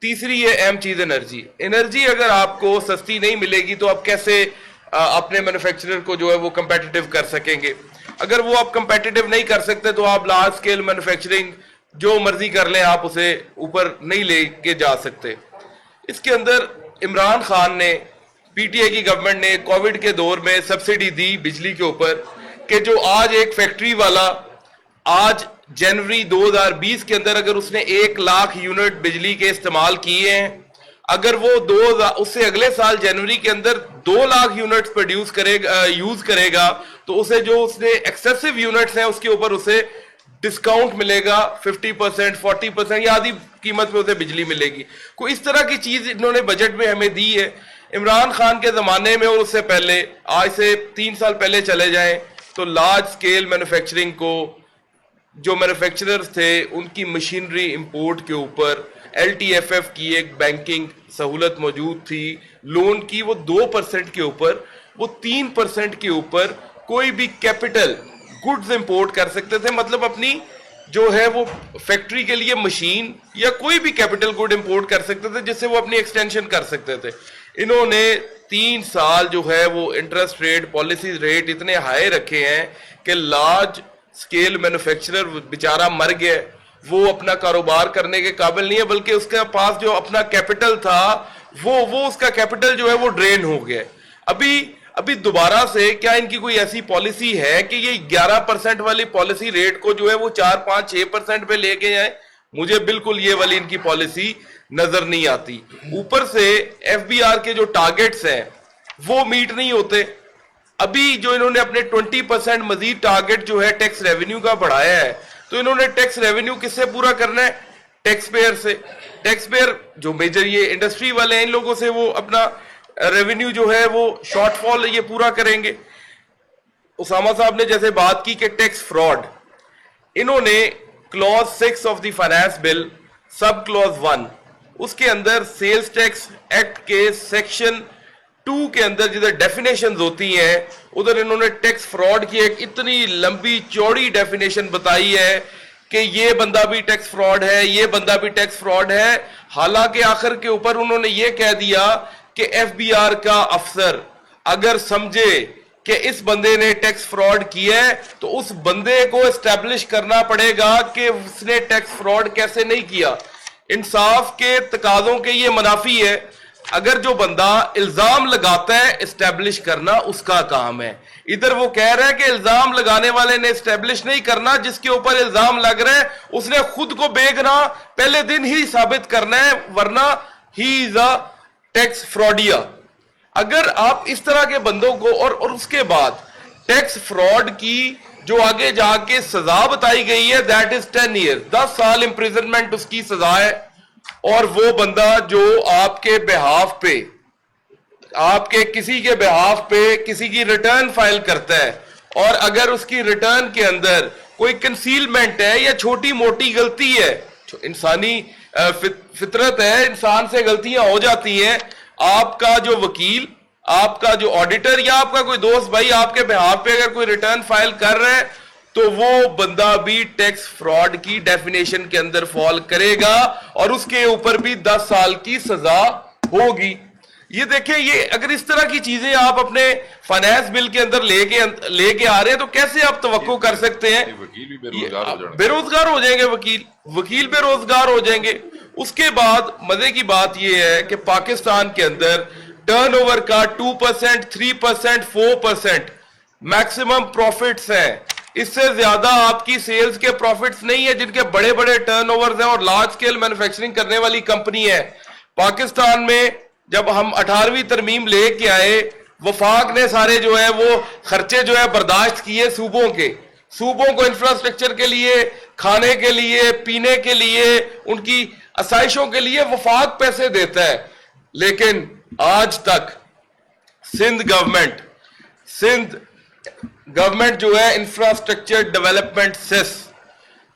تیسری ہے اہم چیز انرجی. انرجی اگر آپ کو سستی نہیں ملے گی تو آپ کیسے اپنے مینوفیکچرر کو جو ہے وہ کمپیٹیٹو کر سکیں گے؟ اگر وہ آپ کمپیٹیٹو نہیں کر سکتے تو آپ لارج اسکیل مینوفیکچرنگ جو مرضی کر لیں, آپ اسے اوپر نہیں لے کے جا سکتے. اس کے اندر عمران خان نے, پی ٹی آئی کی گورنمنٹ نے کووڈ کے دور میں سبسڈی دی بجلی کے اوپر کہ جو آج ایک فیکٹری والا آج جنوری 2020 کے اندر اگر اس نے 1 لاکھ یونٹ بجلی کے استعمال کیے ہیں, اگر وہ اس سے اگلے سال جنوری کے اندر 2 لاکھ یونٹ یوز کرے گا تو اسے جو اس نے ایکسیسو یونٹس ہیں اس کے اوپر اسے ڈسکاؤنٹ ملے گا 50%, 40% یا آدھی قیمت میں اسے بجلی ملے گی. کوئی اس طرح کی چیز انہوں نے بجٹ میں ہمیں دی ہے. عمران خان کے زمانے میں اور اس سے پہلے, آج سے 3 سال پہلے چلے جائیں تو لارج اسکیل مینوفیکچرنگ کو جو مینوفیکچررز تھے ان کی مشینری امپورٹ کے اوپر ایل ٹی ایف ایف کی ایک بینکنگ سہولت موجود تھی, لون کی, وہ 2% کے اوپر, وہ 3% کے اوپر کوئی بھی کیپٹل گڈز امپورٹ کر سکتے تھے. مطلب اپنی جو ہے وہ فیکٹری کے لیے مشین یا کوئی بھی کیپٹل گڈ امپورٹ کر سکتے تھے جس سے وہ اپنی ایکسٹینشن کر سکتے تھے. انہوں نے 3 سال جو ہے وہ انٹرسٹ ریٹ, پالیسی ریٹ اتنے ہائی رکھے ہیں کہ لارج اسکیل مینوفیکچرر بیچارہ مر گیا, وہ اپنا کاروبار کرنے کے قابل نہیں ہے, بلکہ اس کے پاس جو اپنا کیپٹل تھا وہ اس کا کیپٹل جو ہے وہ ڈرین ہو گیا. ابھی دوبارہ سے کیا ان کی کوئی ایسی پالیسی ہے کہ یہ 11% والی پالیسی ریٹ کو جو ہے وہ 4-5-6% پہ لے کے جائیں؟ مجھے بالکل یہ والی ان کی پالیسی نظر نہیں آتی. اوپر سے ایف بی آر کے جو ٹارگٹس ہیں وہ میٹ نہیں ہوتے. ابھی جو انہوں نے اپنے 20% مزید ٹارگٹ جو ہے ٹیکس ریونیو کا بڑھایا ہے, تو انہوں نے ٹیکس ریونیو کس سے پورا کرنا ہے؟ ٹیکس پیئر سے. ٹیکس پیئر جو میجر یہ انڈسٹری والے ہیں, ان لوگوں سے وہ اپنا ریونیو جو ہے وہ شارٹ فال یہ پورا کریں گے. اسامہ صاحب نے جیسے بات کی کہ ٹیکس فراڈ, انہوں نے clause 6 of the finance bill sub clause 1 اس کے اندر سیلز ٹیکس ایکٹ کے سیکشن 2 کے اندر جدھر ڈیفینیشنز ہوتی ہیں ادھر انہوں نے ٹیکس فراڈ کی ایک اتنی لمبی چوڑی ڈیفینیشن بتائی ہے کہ یہ بندہ بھی ٹیکس فراڈ ہے, یہ بندہ بھی ٹیکس فراڈ ہے. حالانکہ آخر کے اوپر انہوں نے یہ کہہ دیا کہ ایف بی آر کا افسر اگر سمجھے کہ اس بندے نے ٹیکس فراڈ کیا ہے تو اس بندے کو اسٹیبلش کرنا پڑے گا کہ اس نے ٹیکس فراڈ کیسے نہیں کیا. انصاف کے تقاضوں کے یہ منافی ہے. اگر جو بندہ الزام لگاتا ہے اسٹیبلش کرنا اس کا کام ہے. ادھر وہ کہہ رہا ہے کہ الزام لگانے والے نے اسٹیبلش نہیں کرنا, جس کے اوپر الزام لگ رہا ہے اس نے خود کو بے گناہ پہلے دن ہی ثابت کرنا ہے, ورنہ ہی از اے ٹیکس فراڈیا. اگر آپ اس طرح کے بندوں کو اور اس کے بعد ٹیکس فراڈ کی جو آگے جا کے سزا بتائی گئی ہے دیٹ از 10 ایئر, 10 سال امپریزنمنٹ اس کی سزا ہے. اور وہ بندہ جو آپ کے بہاف پہ, آپ کے کسی کے بہاف پہ کسی کی ریٹرن فائل کرتا ہے, اور اگر اس کی ریٹرن کے اندر کوئی کنسیلمنٹ ہے یا چھوٹی موٹی غلطی ہے, انسانی فطرت ہے, انسان سے غلطیاں ہو جاتی ہیں, آپ کا جو وکیل, آپ کا جو آڈیٹر یا آپ کا کوئی دوست بھائی آپ کے بہاف پہ اگر کوئی ریٹرن فائل کر رہا ہے تو وہ بندہ بھی ٹیکس فراڈ کی ڈیفینیشن کے اندر فال کرے گا, اور اس کے اوپر بھی 10 سال کی سزا ہوگی. یہ دیکھیں, یہ اگر اس طرح کی چیزیں آپ اپنے فائنانس بل کے اندر لے کے آ رہے ہیں تو کیسے آپ توقع کر سکتے ہیں؟ وکیل بھی بے روزگار ہو جائیں گے, وکیل بے روزگار ہو جائیں گے. اس کے بعد مزے کی بات یہ ہے کہ پاکستان کے اندر ٹرن اوور کا 2%, 3%, 4% میکسیمم پروفٹس ہیں. اس سے زیادہ آپ کی سیلز کے پروفٹس نہیں ہیں جن کے بڑے بڑے ٹرن اوورز ہیں اور لارج سکیل مینوفیکچرنگ کرنے والی کمپنی ہے. پاکستان میں جب ہم 18ویں ترمیم لے کے آئے, وفاق نے سارے جو ہے وہ خرچے جو ہے برداشت کیے صوبوں کو انفراسٹرکچر کے لیے, کھانے کے لیے, پینے کے لیے, ان کی آسائشوں کے لیے وفاق پیسے دیتا ہے. لیکن آج تک سندھ گورنمنٹ جو ہے انفراسٹرکچر ڈیولپمنٹ سیس,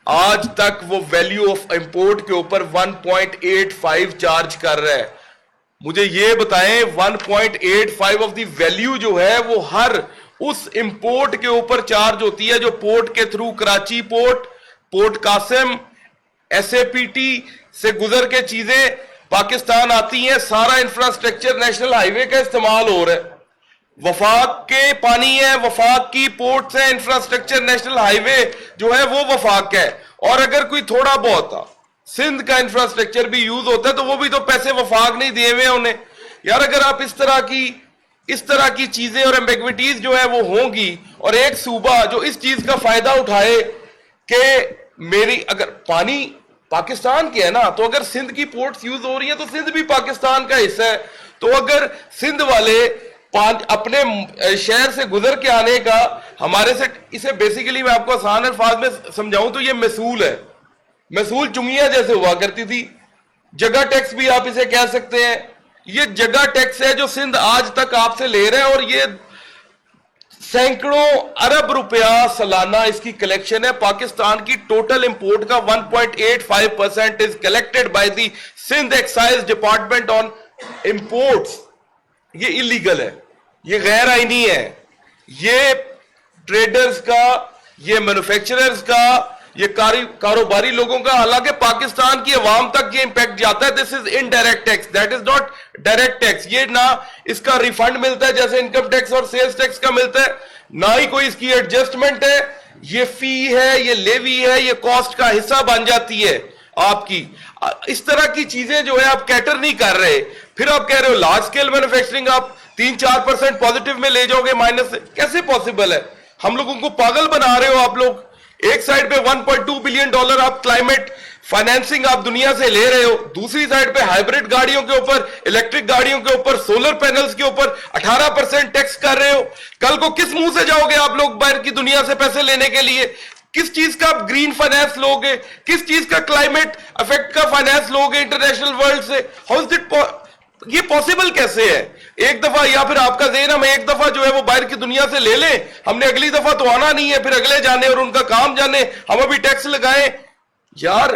آج تک وہ ویلیو آف امپورٹ کے اوپر 1.85 چارج کر رہا ہے. مجھے یہ بتائیں 1.85 آف دی ویلیو جو ہے وہ ہر اس امپورٹ کے اوپر چارج ہوتی ہے جو پورٹ کے through Karachi port Qasim, SAPT سے گزر کے چیزیں پاکستان آتی ہیں. سارا انفراسٹرکچر نیشنل ہائی وے کا استعمال ہو رہا ہے, وفاق کے پانی ہے, وفاق کی پورٹس ہیں, انفراسٹرکچر نیشنل ہائی وے جو ہے وہ وفاق ہے. اور اگر کوئی تھوڑا بہت سندھ کا انفراسٹرکچر بھی یوز ہوتا ہے تو وہ بھی تو پیسے وفاق نہیں دیے ہوئے انہیں. یار اگر آپ اس طرح کی چیزیں اور ایمبیگوٹیز جو ہے وہ ہوں گی, اور ایک صوبہ جو اس چیز کا فائدہ اٹھائے کہ میری اگر پانی پاکستان کے ہے نا, تو اگر سندھ کی پورٹس یوز ہو رہی ہیں تو سندھ بھی پاکستان کا حصہ ہے. تو اگر سندھ والے اپنے شہر سے گزر کے آنے کا ہمارے سے, اسے بیسیکلی میں آپ کو آسان الفاظ میں سمجھاؤں تو یہ محصول ہے. محصول چنگیاں جیسے ہوا کرتی تھی, جگہ ٹیکس بھی آپ اسے کہہ سکتے ہیں. یہ جگہ ٹیکس ہے جو سندھ آج تک آپ سے لے رہے ہیں, اور یہ سینکڑوں ارب روپیہ سالانہ اس کی کلیکشن ہے. پاکستان کی ٹوٹل امپورٹ کا 1.85% is collected by the Sindh Excise Department on imports. یہ اللیگل ہے, یہ غیر آئینی ہے. یہ ٹریڈرز کا, یہ مینوفیکچررز کا, یہ کاروباری لوگوں کا, حالانکہ پاکستان کی عوام تک یہ امپیکٹ جاتا ہے. This is indirect tax, that is not direct tax. یہ نہ اس کا ریفنڈ ملتا ہے جیسے انکم ٹیکس اور سیلز ٹیکس کا ملتا ہے, نہ ہی کوئی اس کی ایڈجسٹمنٹ ہے. یہ فی ہے, یہ لیوی ہے, یہ کاسٹ کا حصہ بن جاتی ہے آپ کی. اس طرح کی چیزیں جو ہے آپ کیٹر نہیں کر رہے. پھر آپ کہہ رہے ہو لارج سکیل مینوفیکچرنگ آپ 3-4% پازیٹیو میں لے جاؤ گے, مائنس سے کیسے پاسبل ہے؟ ہم لوگوں کو پاگل بنا رہے ہو آپ لوگ. ایک سائڈ پہ $1.2 بلین آپ کلائمیٹ فائنینسنگ آپ دنیا سے لے رہے ہو, دوسری سائڈ پہ ہائیبریڈ گاڑیوں کے اوپر, الیکٹرک گاڑیوں کے اوپر, سولر پینلز کے اوپر 18% ٹیکس کر رہے ہو. کل کو کس منہ سے جاؤ گے آپ لوگ باہر کی دنیا سے پیسے لینے کے لیے؟ کس چیز کا آپ گرین فائنانس لوگے, کس چیز کا کلائمیٹ افیکٹ کا فائنانس لوگے انٹرنیشنل ورلڈ سے؟ ہاؤ از اٹ یہ پاسبل کیسے ہے؟ ایک دفعہ یا پھر آپ کا ذہن ہم ایک دفعہ جو ہے وہ باہر کی دنیا سے لے لیں, ہم نے اگلی دفعہ تو آنا نہیں ہے, پھر اگلے جانے اور ان کا کام جانے, ہم ابھی ٹیکس لگائیں. یار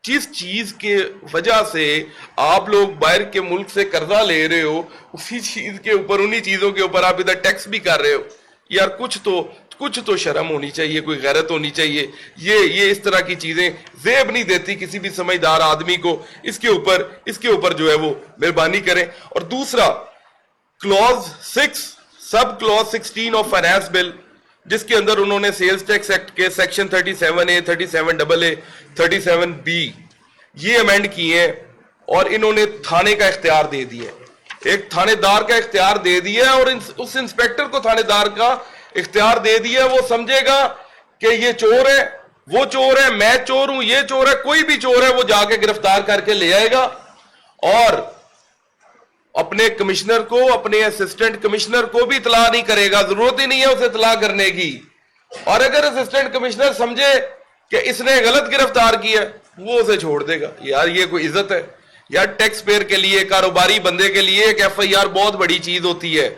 جس چیز کے وجہ سے آپ لوگ باہر کے ملک سے قرضہ لے رہے ہو, اسی چیز کے اوپر, انہی چیزوں کے اوپر آپ ادھر ٹیکس بھی کر رہے ہو. یار کچھ تو شرم ہونی چاہیے, کوئی غیرت ہونی چاہیے. یہ اس طرح کی چیزیں زیب نہیں دیتی کسی بھی سمجھدار آدمی کو. اس کے اوپر جو ہے وہ مہربانی کریں. اور دوسرا clause 6 sub clause 16 of finance bill, جس کے اندر انہوں نے سیلز ٹیکس ایکٹ کے سیکشن 37A, 37AA, 37B یہ امینڈ کیے ہیں. اور انہوں نے تھانے کا اختیار دے دیا ہے، ایک تھانے دار کا اختیار دے دیا ہے، اور اس انسپیکٹر کو تھانے دار کا اختیار دے دیا ہے. وہ سمجھے گا کہ یہ چور ہے، وہ چور ہے، میں چور ہوں، یہ چور ہے، کوئی بھی چور ہے، وہ جا کے گرفتار کر کے لے آئے گا، اور اپنے کمشنر کو، اپنے اسسٹنٹ کمشنر کو بھی اطلاع نہیں کرے گا، ضرورت ہی نہیں ہے اسے اطلاع کرنے کی. اور اگر اسسٹنٹ کمشنر سمجھے کہ اس نے غلط گرفتار کیا وہ اسے چھوڑ دے گا. یار یہ کوئی عزت ہے؟ یار ٹیکس پیئر کے لیے، کاروباری بندے کے لیے ایک ایف آئی آر بہت بڑی چیز ہوتی ہے.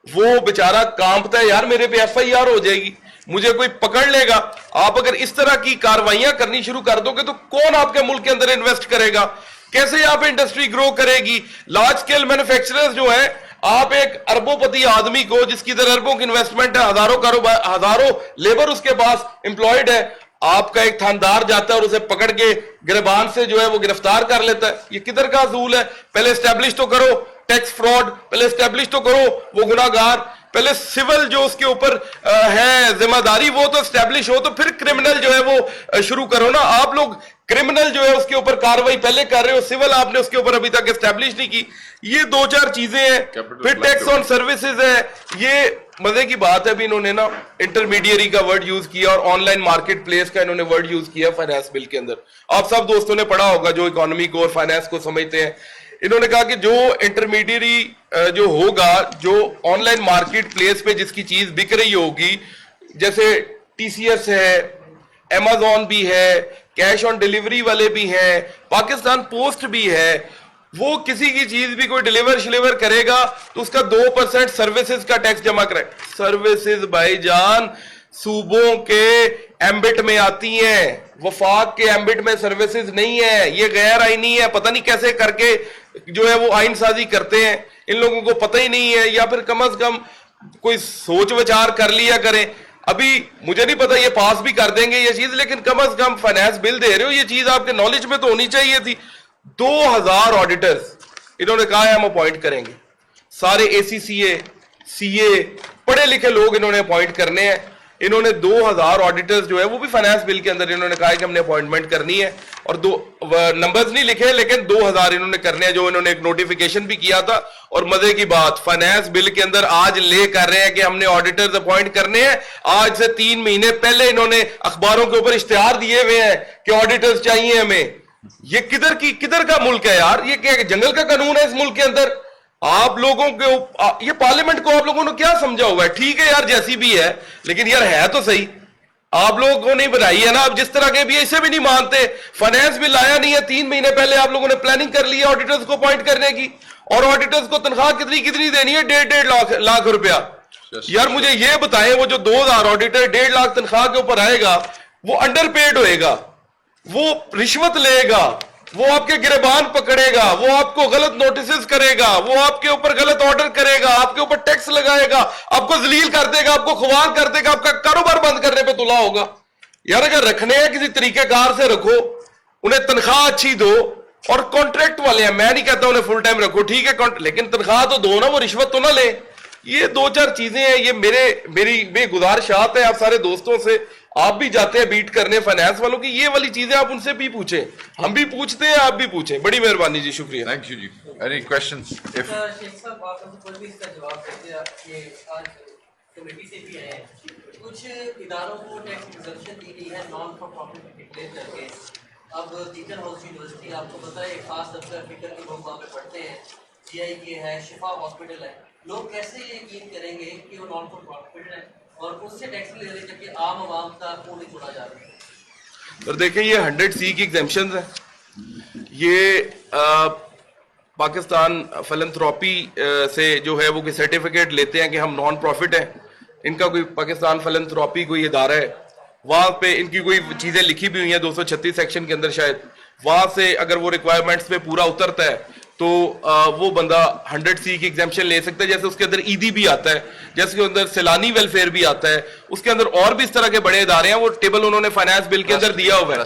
وہ بیچارہ کانپتا ہے، یار میرے پہ ایف آئی آر ہو جائے گی، مجھے کوئی پکڑ لے گا. آپ اگر اس طرح کی کاروائیاں کرنی شروع کر دو گے تو کون آپ کے ملک کے اندر انویسٹ کرے گا؟ کیسے آپ انڈسٹری گرو کرے گی؟ لارج سکیل مینوفیکچررز جو ہیں، آپ ایک اربوں پتی آدمی کو جس کی ادھر اربوں کی انویسٹمنٹ ہے، ہزاروں کاروبار، ہزاروں لیبر اس کے پاس امپلائڈ ہے، آپ کا ایک تھاندار جاتا ہے اور اسے پکڑ کے گریبان سے جو ہے وہ گرفتار کر لیتا ہے. یہ کدھر کا اصول ہے؟ پہلے اسٹیبلش تو کرو ٹیکس فراڈ، پہلے اسٹیبلش تو کرو وہ گناہ گار، پہلے سول جو اس کے اوپر ہے ذمہ داری وہ تو اسٹیبلش ہو، تو پھر کرمنل جو ہے وہ شروع کرو نا. آپ لوگ کرمنل جو ہے اس کے اوپر کاروائی پہلے کر رہے ہو، سول آپ نے اس کے اوپر ابھی تک اسٹیبلش نہیں کی. یہ دو چار چیزیں ہیں. پھر ٹیکس آن سروسز ہے. یہ مزے کی بات ہے، ابھی انہوں نے نا انٹرمیڈیری کا ورڈ یوز کیا اور آن لائن مارکیٹ پلیس کا انہوں نے ورڈ یوز کیا فائنانس بل کے اندر. آپ سب دوستوں نے پڑھا ہوگا جو اکانومی کو اور فائنانس کو سمجھتے ہیں. انہوں نے کہا کہ جو انٹرمیڈیری جو ہوگا، جو آن لائن مارکیٹ پلیس پہ جس کی چیز بک رہی ہوگی، جیسے ٹی سی ایس ہے، ایمیزون بھی ہے، کیش آن ڈیلیوری والے بھی ہیں، پاکستان پوسٹ بھی ہے، وہ کسی کی چیز بھی کوئی ڈیلیور شلیور کرے گا تو اس کا 2% سروسز کا ٹیکس جمع کرے. سروسز بھائی جان صوبوں کے ایمبٹ میں آتی ہیں، وفاق کے ایمبٹ میں سروسز نہیں ہے. یہ غیر آئینی ہے، پتہ نہیں کیسے کر کے جو ہے وہ آئین سازی کرتے ہیں، ان لوگوں کو پتہ ہی نہیں ہے، یا پھر کم از کم کوئی سوچ وچار کر لیا کریں. ابھی مجھے نہیں پتا یہ پاس بھی کر دیں گے یہ چیز، لیکن کم از کم فائنانس بل دے رہے ہو، یہ چیز آپ کے نالج میں تو ہونی چاہیے تھی. 2000 آڈیٹرز انہوں نے کہا ہے ہم اپوائنٹ کریں گے. سارے اے سی سی اے، سی اے، پڑھے لکھے لوگ انہوں نے اپوائنٹ کرنے ہیں. انہوں نے 2000 آڈیٹرز جو ہے وہ بھی فائنانس بل کے اندر انہوں نے کہا ہے کہ ہم نے اپوائنٹمنٹ کرنی ہے، اور دو نمبرز نہیں لکھے لیکن 2000 انہوں نے کرنے ہیں، جو انہوں نے ایک نوٹیفیکیشن بھی کیا تھا. اور مزے کی بات فائنانس بل کے اندر آج لے کر رہے ہیں کہ ہم نے آڈیٹرز اپوائنٹ کرنے ہیں. آج سے 3 مہینے پہلے انہوں نے اخباروں کے اوپر اشتہار دیے ہوئے ہیں کہ آڈیٹرز چاہیے ہمیں. یہ کدھر کا ملک ہے یار؟ یہ کیا جنگل کا قانون ہے اس ملک کے اندر؟ آپ لوگوں کے یہ پارلیمنٹ کو آپ لوگوں نے کیا سمجھا ہوا ہے؟ ٹھیک ہے یار جیسی بھی ہے، لیکن یار ہے تو صحیح. آپ لوگوں کو نہیں بنائی ہے نا. اب جس طرح کے بھی اسے بھی نہیں مانتے. فائنانس بل آیا نہیں ہے، 3 مہینے پہلے آپ لوگوں نے پلاننگ کر لی ہے آڈیٹرز کو اپوائنٹ کرنے کی، اور آڈیٹرز کو تنخواہ کتنی دینی ہے؟ 1.5 لاکھ روپیہ. یار مجھے یہ بتائیں، وہ جو 2000 آڈیٹر 1.5 لاکھ تنخواہ کے اوپر آئے گا، وہ انڈر پیڈ ہوئے گا، وہ رشوت لے گا، وہ آپ کے گریبان پکڑے گا، وہ آپ کو غلط نوٹسز کرے گا، وہ آپ کے اوپر غلط آرڈر کرے گا، آپ کے اوپر ٹیکس لگائے گا، آپ کو ذلیل کر دے گا، آپ کو خوار کر دے گا، آپ کا کاروبار بند کرنے پہ تلا ہوگا. یار اگر رکھنے ہیں کسی طریقہ کار سے رکھو، انہیں تنخواہ اچھی دو. اور کانٹریکٹ والے ہیں، میں نہیں کہتا انہیں فل ٹائم رکھو، ٹھیک ہے، لیکن تنخواہ تو دو نا، وہ رشوت تو نہ لے. یہ 2-4 چیزیں ہیں. یہ میری گزارشات ہیں آپ سارے دوستوں سے. آپ بھی جاتے ہیں بیٹ کرنے فائنانس والوں کی، یہ والی چیزیں آپ ان سے بھی پوچھیں. ہم بھی پوچھتے ہیں، آپ بھی پوچھیں. بڑی مہربانی جی، شکریہ. تھینک یو جی. Any questions? شیخ صاحب آپ پر بھی اس کا جواب دیتے ہیں کہ آج کمیٹی سے بھی آئے ہیں، کچھ اداروں کو ٹیکس ایگزمپشن دی گئی ہے نان فار پروفٹ ڈکلیئر کر کے. اب ٹیچر ہاؤس یونیورسٹی آپ کو پتہ ہے ایک خاص طبقہ فکر کے لوگ وہاں پہ پڑھتے ہیں، جی آئی کے ہے، شفا ہاسپٹل ہے. لوگ کیسے یقین کریں گے کہ وہ نان فار پروفٹ ہے اور اس سے ٹیکس لے رہے جبکہ عام عوام کا خون نہیں چھوڑا جا رہا ہے؟ سر دیکھیں، یہ 100C کی ایگزمپشنز ہیں. یہ پاکستان فلنتھراپی سے جو ہے وہ کوئی سرٹیفکیٹ لیتے ہیں کہ ہم نان پروفٹ ہیں. ان کا کوئی پاکستان فلنتھراپی کوئی ادارہ ہے، وہاں پہ ان کی کوئی چیزیں لکھی بھی ہوئی ہیں 236 سیکشن کے اندر شاید. وہاں سے اگر وہ ریکوائرمنٹس پہ پورا اترتا ہے تو وہ بندہ 100C کی ایگزمپشن لے سکتا ہے. جیسے اس کے اندر ایدی بھی آتا ہے، جیسے اس کے اندر سیلانی ویلفیئر بھی آتا ہے، اس کے اندر اور بھی اس طرح کے بڑے ادارے ہیں. وہ ٹیبل انہوں نے فائنانس بل کے اندر دیا ہوا ہے.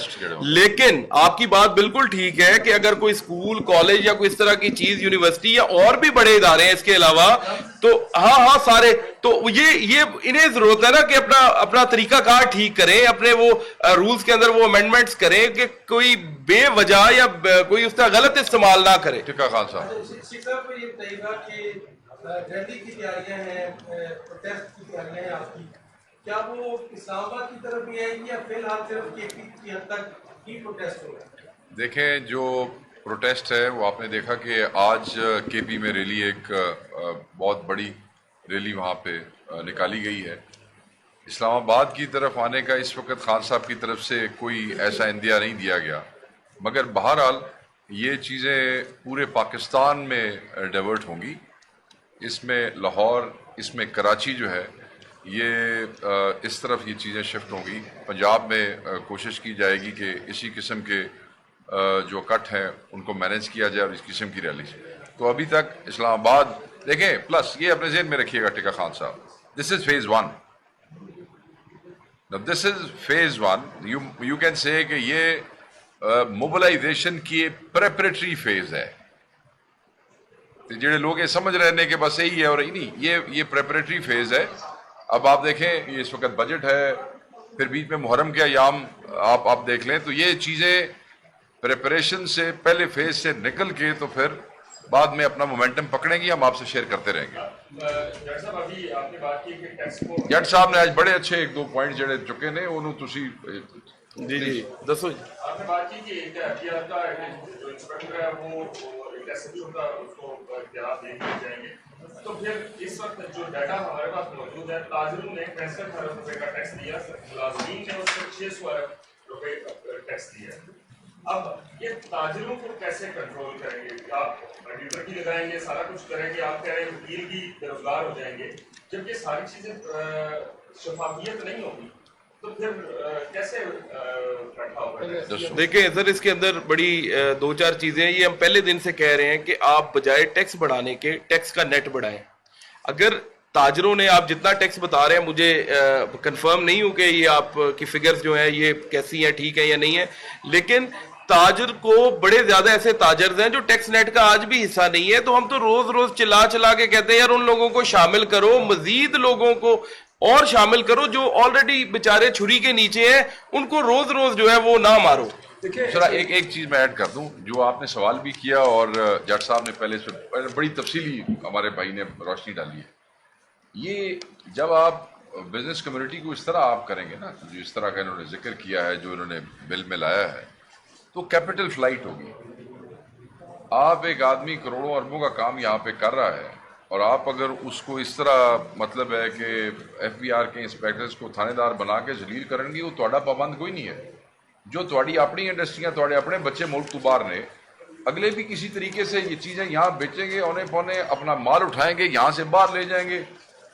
لیکن آپ کی بات بالکل ٹھیک ہے کہ اگر کوئی اسکول، کالج یا کوئی اس طرح کی چیز، یونیورسٹی یا اور بھی بڑے ادارے ہیں اس کے علاوہ، تو ہاں سارے تو یہ انہیں ضرورت ہے نا کہ اپنا طریقہ کار ٹھیک کریں, اپنے وہ رولز کے اندر وہ امینڈمنٹس کریں کہ کوئی بے وجہ یا کوئی اس کا غلط استعمال نہ کرے. ٹھیکا خان صاحب, شیخ صاحب یہ بتائیے گا کہ ریلی کی تیاریاں ہیں, پروٹیسٹ کی تیاریاں ہیں آپ کی, کیا وہ اسلام آباد کی طرف بھی آئیں گی یا فی الحال صرف کے پی کی حد تک ہی پروٹیسٹ ہوگا؟ دیکھیں جو پروٹیسٹ ہے وہ آپ نے دیکھا کہ آج کے پی میں ریلی ایک بہت بڑی ریلی وہاں پہ نکالی گئی ہے. اسلام آباد کی طرف آنے کا اس وقت خان صاحب کی طرف سے کوئی ایسا اندیہ نہیں دیا گیا, مگر بہرحال یہ چیزیں پورے پاکستان میں ڈیورٹ ہوں گی. اس میں لاہور, اس میں کراچی جو ہے یہ اس طرف یہ چیزیں شفٹ ہوں گی. پنجاب میں کوشش کی جائے گی کہ اسی قسم کے جو کٹ ہیں ان کو مینیج کیا جائے اور اس قسم کی ریلی سے. تو ابھی تک اسلام آباد دیکھیں, پلس یہ اپنے ذہن میں رکھیے گا ٹھیکا خان صاحب, this is phase 1. This is phase 1. You can say کہ یہ موبلائزیشن کی پریپریٹری فیز ہے. جڑے لوگ یہ سمجھ رہے ہیں کہ بس یہی ہے اور نہیں, یہ پریپریٹری فیز ہے. اب آپ دیکھیں یہ اس وقت بجٹ ہے, پھر بیچ میں محرم کے ایام آپ دیکھ لیں, تو یہ چیزیں پریپریشن سے پہلے فیز سے نکل کے تو پھر بعد میں اپنا مومنٹم پکڑیں گی, ہم آپ سے شیئر کرتے رہیں گے. جٹ صاحب نے آج بڑے اچھے 1-2 پوائنٹ جڑے چکے نے, انہوں تسی جی دسو. آپ نے بات کی کہ احتیاط کا جو انسپیکٹر ہے وہ ایکسیپشن کا اس کو اختیارات دے دیے جائیں گے. تو پھر اس وقت جو ڈیٹا ہمارے پاس موجود ہے, تاجروں نے 65 ارب روپے کا ٹیکس دیا, ملازمین نے اس پر 600 ارب روپے کا ٹیکس دیا. اب یہ تاجروں کو کیسے کنٹرول کریں گے؟ آپ کمپیوٹر کی لگائیں گے, سارا کچھ کریں گے, آپ کہہ رہے ہیں وکیل بھی بے روزگار ہو جائیں گے. جب یہ ساری چیزیں شفافیت نہیں ہوگی تو پھر کیسے بیٹھا ہوگا؟ دیکھیں سر, اس کے اندر بڑی 2-4 چیزیں ہیں. یہ ہم پہلے دن سے کہہ رہے ہیں کہ آپ بجائے ٹیکس بڑھانے کے ٹیکس کا نیٹ بڑھائیں. اگر تاجروں نے, آپ جتنا ٹیکس بتا رہے ہیں, مجھے کنفرم نہیں ہوں کہ یہ آپ کی فگرز جو ہیں یہ کیسی ہیں, ٹھیک ہیں یا نہیں ہے, لیکن تاجر کو بڑے زیادہ ایسے تاجرز ہیں جو ٹیکس نیٹ کا آج بھی حصہ نہیں ہے. تو ہم تو روز چلا کے کہتے ہیں یار ان لوگوں کو شامل کرو, مزید لوگوں کو اور شامل کرو جو آلریڈی بیچارے چھری کے نیچے ہیں, ان کو روز جو ہے وہ نہ مارو. ذرا ایک چیز میں ایڈ کر دوں, جو آپ نے سوال بھی کیا اور جٹ صاحب نے پہلے سے بڑی تفصیلی ہمارے بھائی نے روشنی ڈالی ہے. یہ جب آپ بزنس کمیونٹی کو اس طرح آپ کریں گے نا, جو اس طرح کا انہوں نے ذکر کیا ہے, جو انہوں نے بل میں لایا ہے, تو کیپٹل فلائٹ ہوگی. آپ ایک آدمی کروڑوں اربوں کا کام یہاں پہ کر رہا ہے, اور آپ اگر اس کو اس طرح مطلب ہے کہ ایف بی آر کے انسپیکٹرز کو تھانے دار بنا کے ذلیل کریں گی, وہ تھوڑا پابند کوئی نہیں ہے. جو تھوڑی اپنی انڈسٹریاں, تھوڑے اپنے بچے ملک تو باہر نے, اگلے بھی کسی طریقے سے یہ چیزیں یہاں بیچیں گے, اونے پونے اپنا مال اٹھائیں گے, یہاں سے باہر لے جائیں گے.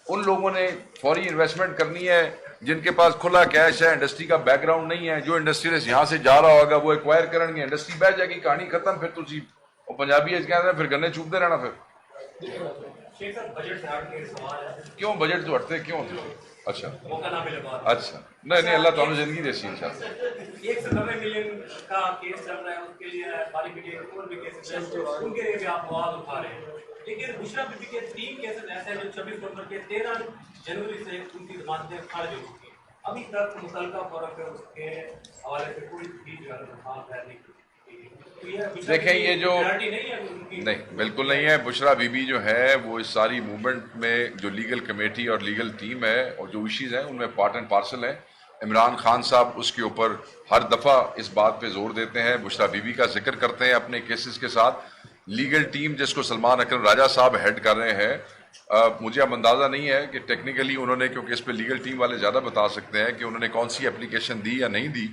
ان لوگوں نے فوری انویسٹمنٹ کرنی ہے جن کے پاس کھلا کیش ہے, انڈسٹری کا بیک گراؤنڈ نہیں ہے. جو انڈسٹریلسٹ یہاں سے جا رہا ہوگا وہ ایکوائر کریں گے, انڈسٹری بہ جائے گی, کہانی ختم. پھر تسی وہ پنجابی کہتے ہیں پھر گنے چوبتے رہنا. پھر کیوں بجٹ تو ہٹتے کیوں تھے؟ اچھا نہیں اللہ تعالیٰ زندگی دیسی ان شاء اللہ. 190 ملین کا کیس چل رہا ہے, اس کے لیے اور بھی کیسز ہیں, ان کے لیے بھی آپ آواز اٹھا رہے ہیں. لیکن بشرا بی بی کے 3 کیسز ایسے ہیں جو 26 نومبر کے 13 جنوری سے ان کی ضمانتیں خارج ہو چکی ہیں. ابھی تک متعلقہ فورم پہ اس کے حوالے سے کوئی بھی جو ہے نہیں. دیکھیں یہ جو نہیں بالکل نہیں ہے. بشرا بی بی جو ہے وہ اس ساری موومنٹ میں جو لیگل کمیٹی اور لیگل ٹیم ہے اور جو ایشوز ہیں ان میں پارٹ اینڈ پارسل ہیں. عمران خان صاحب اس کے اوپر ہر دفعہ اس بات پہ زور دیتے ہیں, بشرا بی بی کا ذکر کرتے ہیں اپنے کیسز کے ساتھ. لیگل ٹیم جس کو سلمان اکرم راجہ صاحب ہیڈ کر رہے ہیں, مجھے اب اندازہ نہیں ہے کہ ٹیکنیکلی انہوں نے, کیونکہ اس پہ لیگل ٹیم والے زیادہ بتا سکتے ہیں کہ انہوں نے کون سی اپلیکیشن دی یا نہیں دی,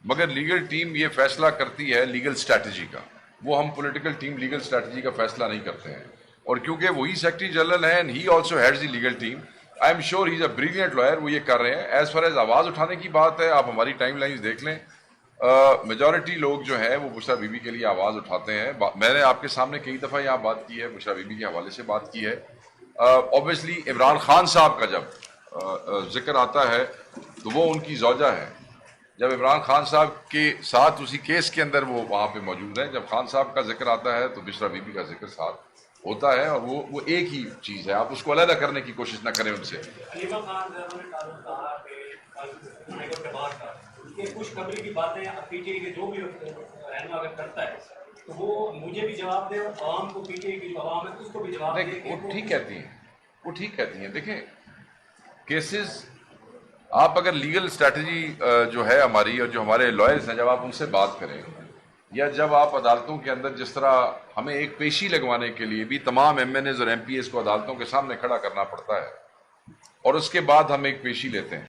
مگر لیگل ٹیم یہ فیصلہ کرتی ہے لیگل اسٹریٹجی کا. وہ ہم پولیٹیکل ٹیم لیگل اسٹریٹجی کا فیصلہ نہیں کرتے ہیں, اور کیونکہ وہی سیکرٹری جنرل ہیں and he also heads the legal team, I'm sure he is a brilliant lawyer, وہ یہ کر رہے ہیں. ایز فار ایز آواز اٹھانے کی بات ہے, آپ ہماری ٹائم لائنز دیکھ لیں, میجورٹی لوگ جو ہیں وہ بشرا بی بی کے لیے آواز اٹھاتے ہیں. میں نے آپ کے سامنے کئی دفعہ یہاں بات کی ہے, بشرا بی بی کے حوالے سے بات کی ہے. اوبیسلی عمران خان صاحب کا جب ذکر آتا ہے تو وہ ان کی زوجہ ہے, جب عمران خان صاحب کے ساتھ اسی کیس کے اندر وہ وہاں پہ موجود ہیں، جب خان صاحب کا ذکر آتا ہے تو بشرا بی بی کا ذکر ساتھ ہوتا ہے، اور وہ ایک ہی چیز ہے، آپ اس کو علیحدہ کرنے کی کوشش نہ کریں ان سے۔ علیمہ خان صاحب نے کہا کہ کچھ خبری کی باتیں پی ٹی آئی کے جو بھی رہنما اگر کرتا ہے تو وہ مجھے بھی جواب دے اور عوام کو، پی ٹی آئی کی جو عوام ہے اس کو بھی جواب دے۔ وہ ٹھیک کہتی ہیں، دیکھیں کیسز، آپ اگر لیگل اسٹریٹجی جو ہے ہماری اور جو ہمارے لائرز ہیں، جب آپ ان سے بات کریں یا جب آپ عدالتوں کے اندر، جس طرح ہمیں ایک پیشی لگوانے کے لیے بھی تمام ایم این ایز اور ایم پی ایز کو عدالتوں کے سامنے کھڑا کرنا پڑتا ہے اور اس کے بعد ہم ایک پیشی لیتے ہیں،